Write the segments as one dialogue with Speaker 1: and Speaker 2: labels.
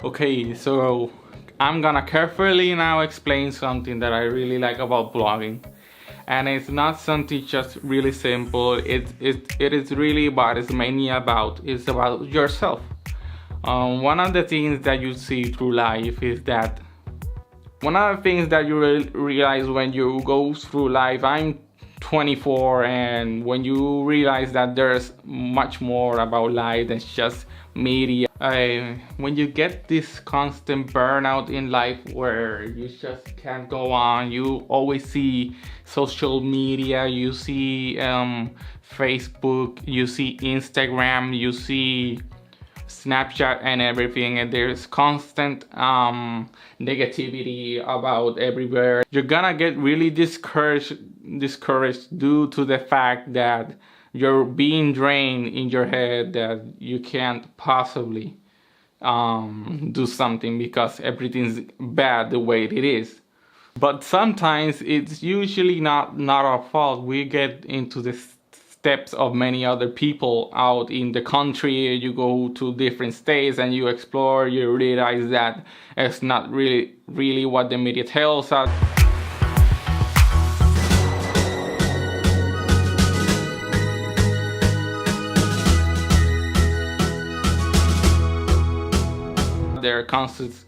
Speaker 1: Okay, so I'm gonna carefully now explain something that I really like about blogging. And it's not something just really simple. It is really what it's mainly about. It's about yourself. One of the things that you see through life is that one of the things that you realize when you go through life. I'm 24, and when you realize that there's much more about life than just media, when you get this constant burnout in life where you just can't go on, you always see social media, you see Facebook, you see Instagram, you see Snapchat and everything, and there's constant negativity about everywhere. You're gonna get really discouraged due to the fact that you're being drained in your head, that you can't possibly do something because everything's bad the way it is. But sometimes it's usually not our fault. We get into the steps of many other people out in the country. You go to different states and you explore. You realize that it's not really what the media tells us. There are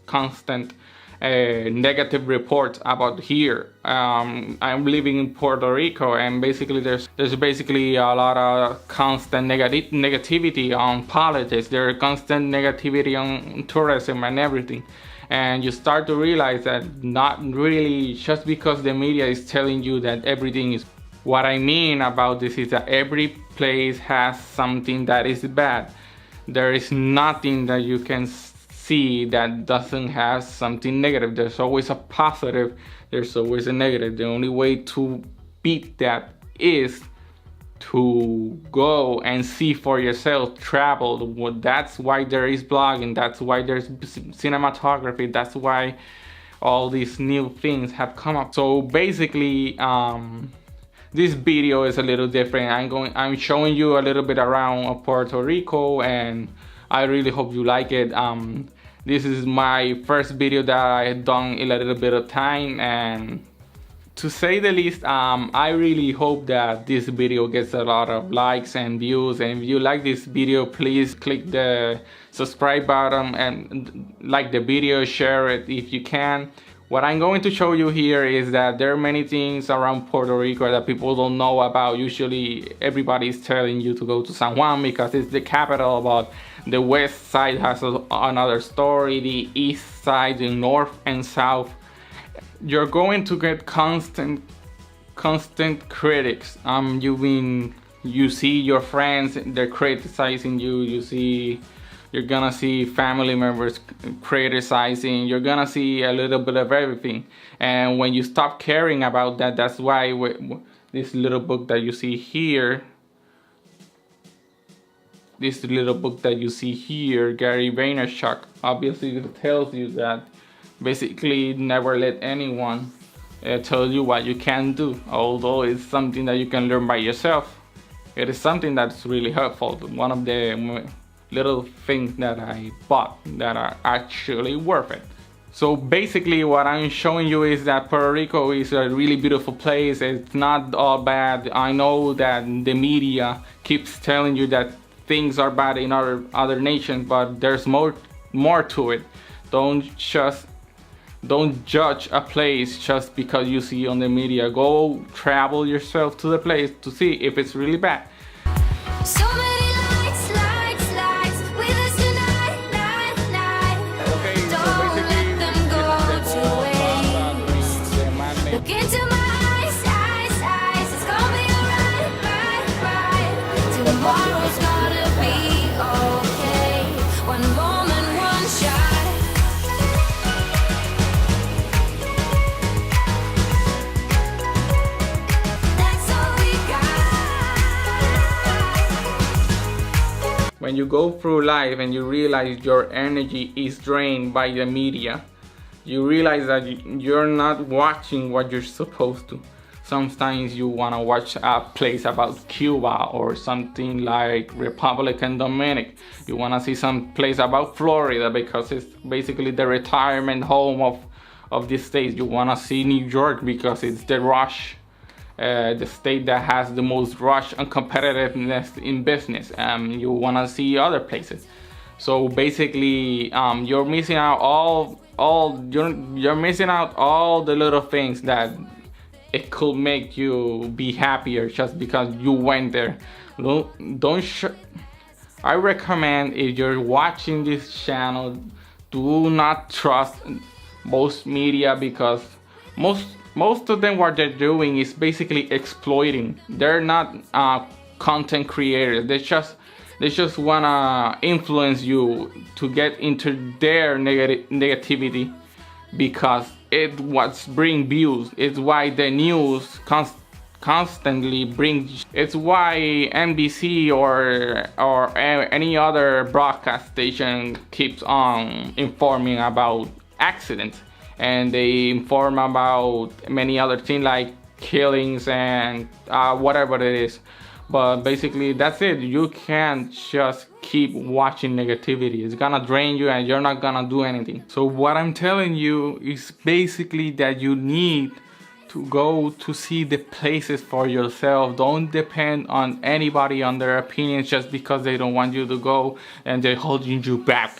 Speaker 1: constant negative reports about here. I'm living in Puerto Rico, and basically there's basically a lot of constant negativity on politics. There's constant negativity on tourism and everything. And you start to realize that not really just because the media is telling you that everything is. What I mean about this is that every place has something that is bad. There is nothing that you can see that doesn't have something negative. There's always a positive, there's always a negative. The only way to beat that is to go and see for yourself, travel. That's why there is blogging, that's why there's cinematography, that's why all these new things have come up. So basically this video is a little different. I'm showing you a little bit around Puerto Rico, and I really hope you like it. This is my first video that I had done in a little bit of time, and to say the least, I really hope that this video gets a lot of likes and views. And if you like this video, please click the subscribe button and like the video, share it if you can. What I'm going to show you here is that there are many things around Puerto Rico that people don't know about. Usually everybody's telling you to go to San Juan because it's the capital, but the west side has another story, the east side, the north and south. You're going to get constant critics. You see your friends, they're criticizing you. You're gonna see family members criticizing. You're gonna see a little bit of everything. And when you stop caring about that, that's why this little book that you see here, Gary Vaynerchuk, obviously tells you that basically never let anyone tell you what you can do. Although it's something that you can learn by yourself, it is something that's really helpful. One of the little things that I bought that are actually worth it. So basically what I'm showing you is that Puerto Rico is a really beautiful place. It's not all bad. I know that the media keeps telling you that things are bad in other nations, but there's more to it. Don't judge a place just because you see on the media. Go travel yourself to the place to see if it's really bad.
Speaker 2: So many lights with us tonight.
Speaker 1: Okay, so
Speaker 2: Don't
Speaker 1: basically
Speaker 2: let them go to waste. Look into my eyes. It's gonna be alright. Tomorrow's gonna be okay. One moment, one shot. That's all we got.
Speaker 1: When you go through life and you realize your energy is drained by the media, you realize that you're not watching what you're supposed to. Sometimes you want to watch a place about Cuba or something like Republican Dominic. You want to see some place about Florida because it's basically the retirement home of the state. You want to see New York because it's the rush, the state that has the most rush and competitiveness in business. You want to see other places. So basically, you're missing out you're missing out all the little things that it could make you be happier just because you went there. I recommend, if you're watching this channel, do not trust most media, because most of them, what they're doing is basically exploiting. They're not content creators. They just wanna influence you to get into their negativity, because it what's bring views. It's why the news constantly brings. It's why NBC or any other broadcast station keeps on informing about accidents, and they inform about many other things like killings and whatever it is. But basically, that's it. You can't just keep watching negativity. It's gonna drain you and you're not gonna do anything. So what I'm telling you is basically that you need to go to see the places for yourself. Don't depend on anybody, on their opinions, just because they don't want you to go and they're holding you back.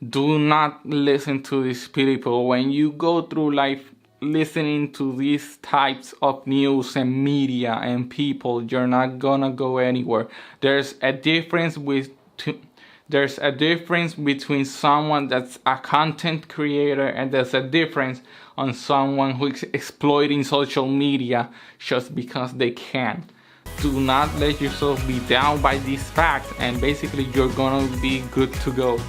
Speaker 1: Do not listen to these people. When you go through life listening to these types of news and media and people, you're not gonna go anywhere. There's a difference between someone that's a content creator, and there's a difference on someone who is exploiting social media just because they can. Do not let yourself be down by these facts, and basically you're gonna be good to go.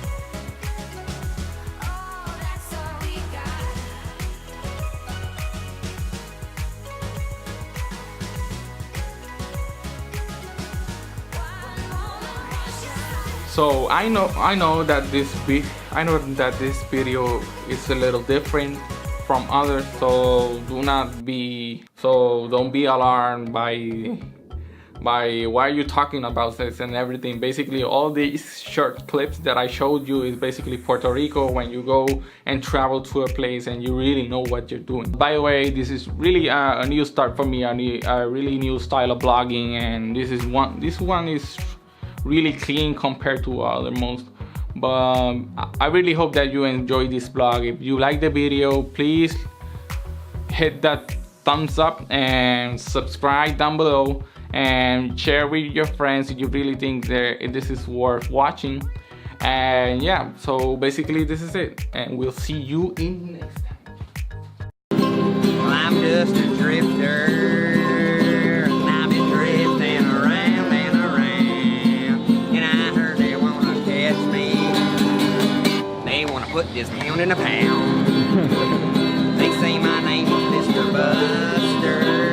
Speaker 1: So I know that this video is a little different from others, so don't be alarmed by why you talking about this and everything. Basically, all these short clips that I showed you is basically Puerto Rico, when you go and travel to a place and you really know what you're doing. By the way, this is really a new start for me, a really new style of blogging, and this one is really clean compared to other most. But I really hope that you enjoy this blog. If you like the video, please hit that thumbs up and subscribe down below, and share with your friends if you really think that this is worth watching. And yeah, so basically this is it, and we'll see you in next time.
Speaker 3: Well, I'm just a drifter. Put this pound in a pound. They say my name is Mr. Buster.